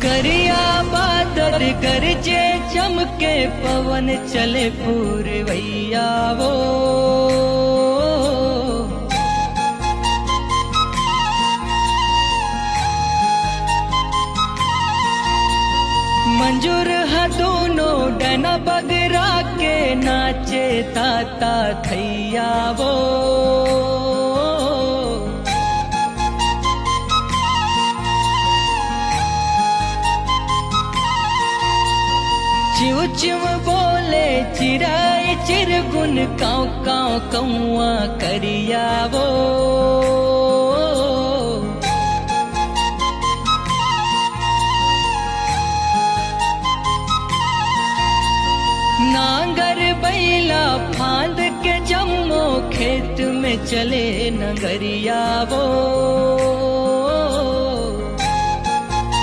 करिया बादल गरजे चमके पवन चले पूरवैया वो मंजूर है दोनों डना बगरा के नाचे ताता थैया वो चिव चिव बोले चिराए चिरगुन काव काव कौआ करिया वो नांगर बैला फांद के जम्मो खेत में चले नगरिया वो